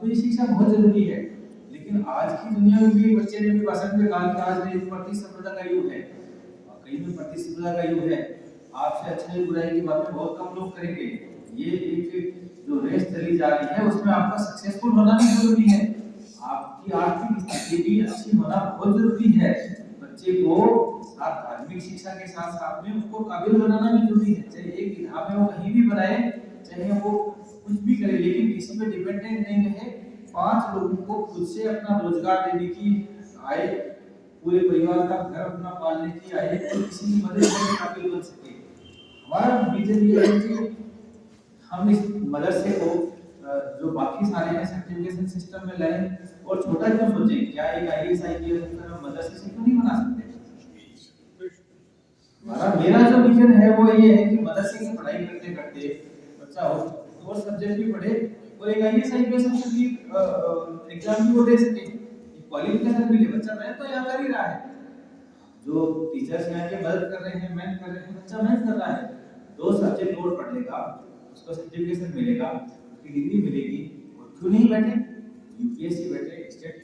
तो ये शिक्षा बहुत जरूरी है। लेकिन आज की दुनिया में भी बच्चे ने भी भाषण में कहा कि आज ये प्रतिस्पर्धा का युग है, कहीं में प्रतिस्पर्धा का युग है। आपसे अच्छाई बुराई की बातें बहुत कम लोग करेंगे। ये एक जो रेस चली जा रही है उसमें आपका सक्सेसफुल होना भी जरूरी है, आपकी आर्थिक स्थिति भी अच्छी होना बहुत जरूरी है। बच्चे को साथ धार्मिक शिक्षा के साथ साथ में उसको काबिल बनाना भी जरूरी है। चाहे एक विधा में वो कहीं भी बनाए, चाहे वो कुछ भी करे, लेकिन किसी पे डिपेंडेंट नहीं रहे। 5 लोगों को खुद से अपना रोजगार देने की आय, पूरे परिवार का घर अपना पालने की आय, तो किसी की मदद करने के काबिल बन सके। हमारा विजन ये है कि हम इस मदरसे को जो बाकी सारे हैं सर्टिफिकेशन सिस्टम में लाएं, और छोटा क्यों सोचें, क्या एक आईएएस आईपीएस अफसर हम मदरसे से क्यों नहीं बना सकते। मेरा जो विजन है वो ये है कि मदरसे की पढ़ाई करते करते बच्चा और सब्जेक्ट भी पढ़े और एक आईएएस आईपीएस अफसर की एग्जाम भी वो दे सके, क्वालिफिकेशन मिले। बच्चा मेहनत तो यहाँ कर ही रहा है, जो टीचर्स यहाँ के मदद कर रहे हैं, मेहनत कर रहे हैं, बच्चा मेहनत कर रहा है। 2 सब्जेक्ट और पढ़ लेगा, उसको सर्टिफिकेशन मिलेगा, उसकी डिग्री मिलेगी। और क्यों नहीं बैठे, यूपीएससी बैठे, स्टेट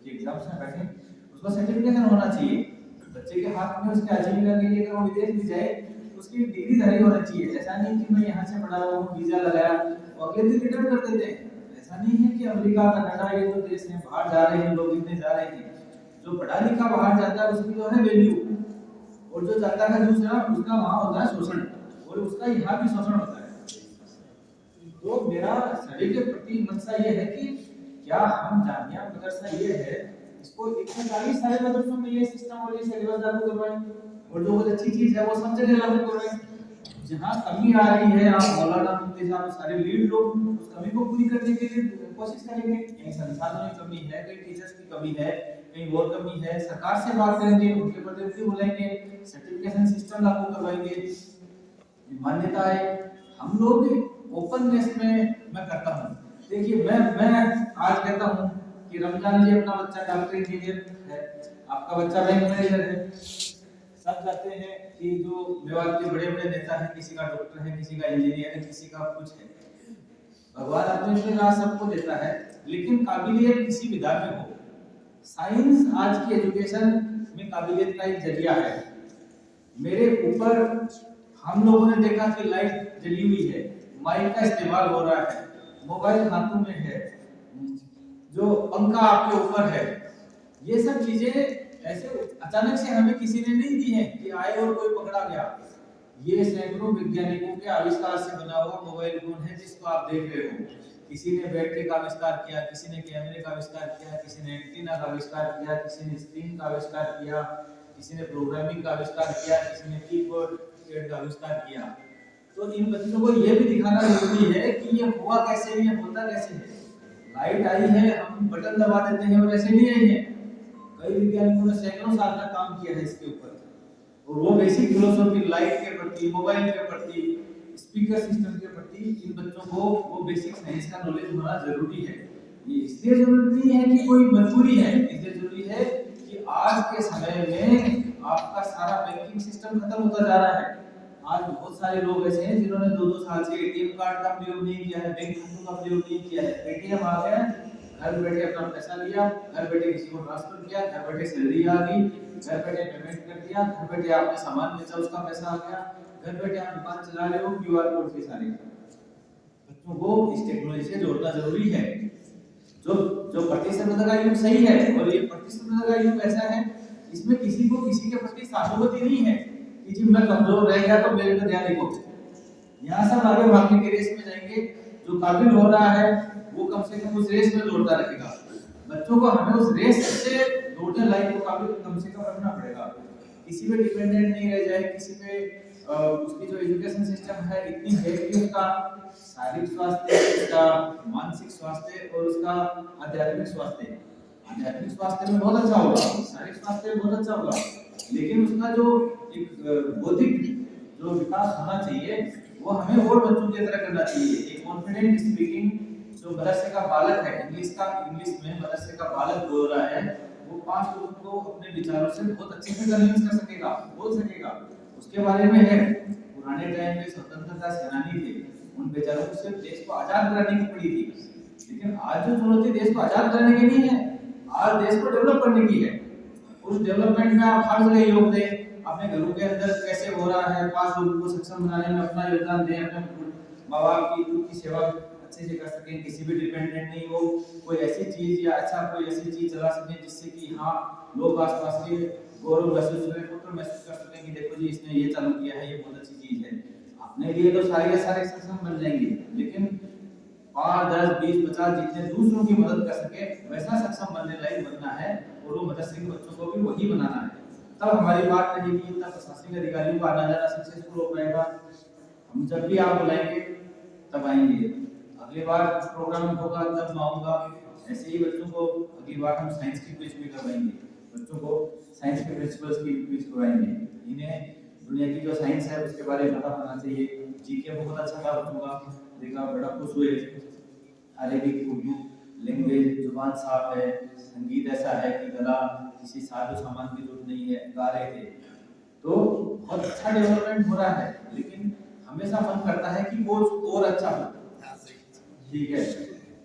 के एग्जाम्स में बैठे, उसको सर्टिफिकेशन होना चाहिए। बच्चे के हाथ में उसके आजीविका के लिए अगर वो विदेश भी जाए तो उसकी डिग्री धरी होनी चाहिए। ऐसा नहीं कि मैं यहाँ से पढ़ा रहा हूँ, वीजा लगाया और अगले दिन रिटर्न कर देते हैं। ऐसा नहीं है कि अमेरिका, कनाडा, ये जो देश हैं बाहर जा रहे हैं लोग, इतने जा रहे हैं। जो पढ़ा लिखा बाहर जाता है उसकी जो है वैल्यू, और जो जाता है दूसरा उसका वहां होता है शोषण, और उसका यहाँ भी शोषण होता है। तो मेरा सभी के प्रति मनसा ये है कि क्या हम जामिया मदरसा ये है, इसको 140 सारे मदरसों में ये सिस्टम और ये सिलेबस लागू करवाएं, और जो बहुत अच्छी चीज है वो सब जगह लागू करवाएं। जहाँ कमी आ रही है, आप मौलाना मुफ्ती साहब सारे लीड लोग उस कमी को पूरी करने के लिए कोशिश करेंगे। कहीं संसाधनों की कमी है, कहीं टीचर्स की कमी है, कहीं और कमी है, सरकार से बात करेंगे, उनके प्रतिनिधि बुलाएंगे, सर्टिफिकेशन सिस्टम लागू करवाएंगे, मान्यता है। हम लोग ओपननेस में मैं करता हूँ। देखिए मैं आज कहता हूँ कि रमजान जी अपना बच्चा डॉक्टर इंजीनियर है, आपका बच्चा बैंक मैनेजर है। सब चाहते हैं कि जो मेवात के बड़े बड़े नेता हैं, किसी का डॉक्टर है, किसी का इंजीनियर है, किसी का कुछ है। भगवान अपने राह सबको देता है, लेकिन काबिलियत किसी विधा में हो। साइंस आज की एजुकेशन में काबिलियत का एक जरिया है। मेरे ऊपर हम लोगों ने देखा कि लाइट जली हुई है, माइक का इस्तेमाल हो रहा है, मोबाइल हाथों में है, जो पंखा आपके ऊपर है। ये सब चीजें ऐसे अचानक से हमें किसी ने नहीं दी है कि आए और कोई पकड़ा गया। ये सैकड़ों वैज्ञानिकों के आविष्कार से बना हुआ मोबाइल फोन है जिसको आप देख रहे हो। किसी ने बैटरी का आविष्कार किया, किसी ने कैमरे का आविष्कार किया, किसी ने एंटीना का आविष्कार किया, किसी ने स्क्रीन का आविष्कार किया, किसी ने प्रोग्रामिंग का आविष्कार किया, किसी ने कीबोर्ड का आविष्कार किया। तो इन बच्चों को ये भी दिखाना जरूरी है कि ये हुआ कैसे, ये होता कैसे है। लाइट आई है, हम बटन दबा देते हैं और ऐसे नहीं आई है। कई वैज्ञानिकों ने सैकड़ों साल का काम किया है इसके ऊपर, और वो बेसिक फिलोसॉफी लाइट के प्रति, मोबाइल के प्रति, स्पीकर सिस्टम के प्रति इन बच्चों को वो बेसिक साइंस का नॉलेज होना जरूरी है। ये इसलिए जरूरी नहीं है कि कोई मजबूरी है, इसलिए जरूरी है कि आज के समय में आपका सारा बैंकिंग सिस्टम खत्म होता जा रहा है। आज बहुत सारे लोग ऐसे हैं जिन्होंने 2-2 साल से एटीएम कार्ड का प्रयोग नहीं किया है, बैंक खातों का प्रयोग नहीं किया है। एटीएम आ गया, घर बैठे अपना पैसा लिया, घर बैठे किसी को ट्रांसफर किया, घर बैठे सैलरी आ गई, घर बैठे पेमेंट कर दिया, घर बैठे आपने सामान बेचा उसका पैसा आ गया, घर बैठे आप दुकान चला रहे हो, क्यूआर कोड के सारे। बच्चों को इस टेक्नोलॉजी से जोड़ना जरूरी है। जो जो प्रतिस्पर्धा का युग सही है, और ये प्रतिस्पर्धा का युग ऐसा है इसमें किसी को किसी के प्रति सहानुभूति नहीं है कि जी मैं कमजोर रह गया तो मेरे पे ध्यान देखो। यहाँ सब आगे भागने के रेस में जाएंगे, जो काबिल हो रहा है वो कम से कम उस रेस में दौड़ता रहेगा। बच्चों को हमें उस रेस से दौड़ने लायक को काबिल कम से कम रखना पड़ेगा, किसी पे डिपेंडेंट नहीं रह जाए, किसी पे उसकी जो एजुकेशन सिस्टम है इतनी है कि उसका शारीरिक स्वास्थ्य, उसका मानसिक स्वास्थ्य और उसका आध्यात्मिक स्वास्थ्य, आध्यात्मिक स्वास्थ्य में बहुत अच्छा होगा, शारीरिक स्वास्थ्य में बहुत अच्छा होगा, लेकिन उसका जो एक बौद्धिक जो विकास होना चाहिए वो हमें और बच्चों की तरह करना चाहिए। एक कॉन्फिडेंट स्पीकिंग जो मदरसे का बालक है, इंग्लिश में मदरसे का बालक बोल रहा है, वो 5 लोगों को अपने विचारों से बहुत अच्छे से कन्विंस कर सकेगा, बोल सकेगा। उसके बारे में है, पुराने टाइम में स्वतंत्रता सेनानी थे, उन बेचारों को सिर्फ देश को आजाद कराने की पड़ी थी, लेकिन आज जो चुनौती देश को आजाद करने की नहीं है, आज देश को डेवलप करने की है। उस डेवलपमेंट में आप हर जगह योग दें, अपने घरों के अंदर कैसे हो रहा है, 5 लोगों को सक्षम बनाने में अपना योगदान दें, अपने माँ बाप की दूध की सेवा अच्छे से कर सकें, किसी भी डिपेंडेंट नहीं हो, कोई ऐसी चीज या अच्छा कोई ऐसी चीज चला सकें जिससे कि हाँ लोग आसपास के गौरव महसूस करें, फख्र महसूस कर सकें कि देखो जी इसने ये चालू किया है, ये बहुत अच्छी चीज है। अपने लिए तो सारे सारे सक्षम बन जाएंगे, लेकिन 5, 10, 20, 50 जितने दूसरों की मदद कर सके वैसा सक्षम बनने लायक बनना है, और वो मदरसे के बच्चों को भी वही बनाना है। तब हमारी बात रहेगी, तब प्रशासनिक अधिकारियों का आना जाना सक्सेसफुल हो पाएगा। हम जब भी आप बुलाएंगे तब आएंगे, अगली बार प्रोग्राम होगा तब आऊंगा। ऐसे ही बच्चों को अगली बार हम साइंस की क्विज भी करवाएंगे, बच्चों को साइंस के प्रिंसिपल्स की क्विज करवाएंगे। इन्हें दुनिया की जो साइंस है उसके बारे में पता होना चाहिए। जीके बहुत अच्छा था बच्चों का, देखा बड़ा खुश हुए। अरेबिक, उर्दू लैंग्वेज, जुबान साफ है, संगीत ऐसा है कि गला किसी साजो सामान की जरूरत नहीं है, गा रहे थे। तो बहुत अच्छा डेवलपमेंट हो रहा है, लेकिन हमेशा मन करता है कि वो और अच्छा हो। ठीक है,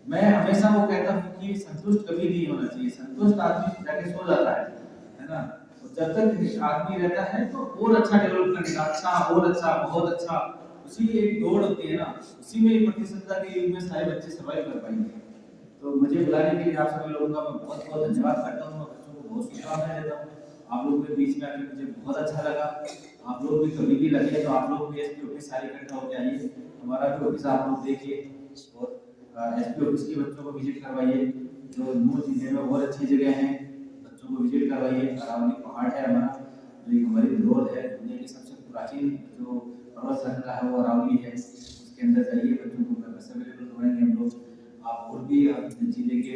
मैं हमेशा वो कहता हूँ कि संतुष्ट कभी नहीं होना चाहिए। संतुष्ट आदमी जाके सो जाता है ना। तो जब तक आदमी रहता है तो और अच्छा डेवलप करेगा, अच्छा और अच्छा, बहुत अच्छा। उसी एक दौड़ होती है ना, उसी में प्रतिस्पर्धा के युग में सारे बच्चे सर्वाइव कर पाएंगे। तो मुझे बुलाने के लिए आप सभी लोगों का मैं बहुत बहुत धन्यवाद करता हूँ, बच्चों को बहुत शुभकामनाएं देता हूँ। आप लोगों के बीच में आके मुझे बहुत अच्छा लगा। आप लोग भी कभी भी लगे तो आप लोग भी एसपी ऑफिस सारे इकट्ठा होकर आइए, हमारा भी ऑफिस आप लोग देखिए, और एसपी ऑफिस के बच्चों को विजिट करवाइए। जो नूर जिले में बहुत अच्छी जगह हैं, बच्चों को विजिट करवाइए। अरावली पहाड़ है हमारा, जो एक हमारी धरोहर है, दुनिया की सबसे प्राचीन जो पर्वत श्रृंखला है वो अरावली है। उसके अंदर जाइए, बच्चों को बस अवेलेबल करवाएंगे हम लोग। आप और भी जिले के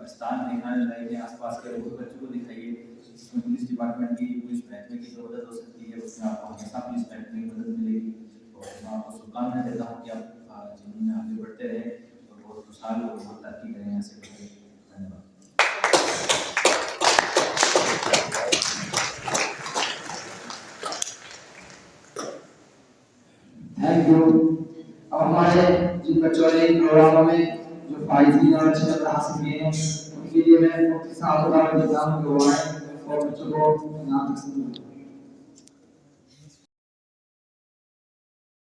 स्थान दिखाने लायक हैं, आसपास के लोगों बच्चों को दिखाइए। इसमें पुलिस डिपार्टमेंट की पुलिस महकमे की जरूरत हो सकती है, उसमें आपको हमेशा पुलिस महकमे की मदद मिलेगी। और मैं आपको शुभकामनाएं देता हूँ कि आप जीवन में आगे बढ़ते रहे और बहुत खुशहाल और बहुत तरक्की करें। यहाँ से धन्यवाद। Thank you. अब हमारे जिन बच्चों ने प्रोग्रामों में जो प्राइज हासिल किए हैं उनके लिए मैं साथ देता हूँ और बच्चों को